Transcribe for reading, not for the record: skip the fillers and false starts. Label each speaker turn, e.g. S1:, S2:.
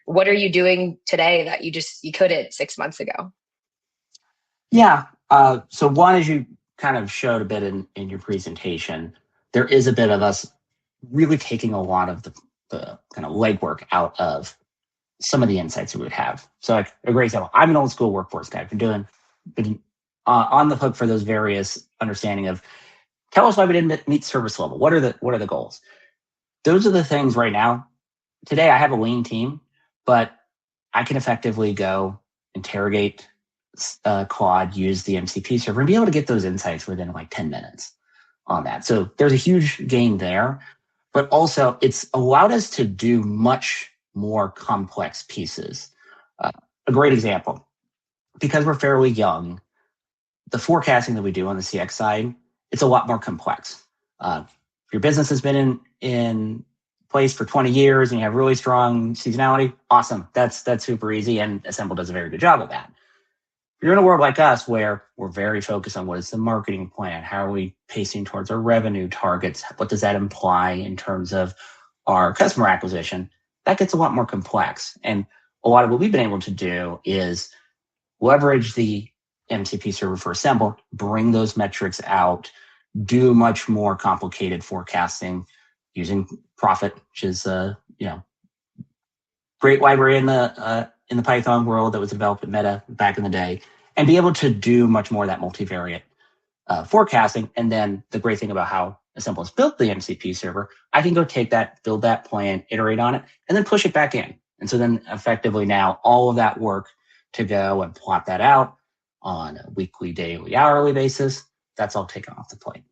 S1: What are you doing today that you couldn't 6 months ago?
S2: Yeah. So one, as you kind of showed a bit in your presentation, there is a bit of us really taking a lot of the kind of legwork out of some of the insights that we would have. So like a great example, I'm an old school workforce guy. I've been on the hook for those various understanding of tell us why we didn't meet service level. What are the goals? Those are the things right now. Today I have a lean team, but I can effectively go interrogate Claude, use the MCP server, and be able to get those insights within like 10 minutes on that. So there's a huge gain there, but also it's allowed us to do much more complex pieces. A great example, because we're fairly young, the forecasting that we do on the CX side, it's a lot more complex. If your business has been in place for 20 years and you have really strong seasonality, awesome. That's super easy, and Assemble does a very good job of that. If you're in a world like us where we're very focused on what is the marketing plan, how are we pacing towards our revenue targets, what does that imply in terms of our customer acquisition, that gets a lot more complex. And a lot of what we've been able to do is leverage the MCP server for Assemble, bring those metrics out, do much more complicated forecasting using Profit, which is great library in the Python world that was developed at Meta back in the day, and be able to do much more of that multivariate forecasting. And then the great thing about how Assemble has built the MCP server, I can go take that, build that plan, iterate on it, and then push it back in. And so then effectively now all of that work to go and plot that out on a weekly, daily, hourly basis, that's all taken off the plate.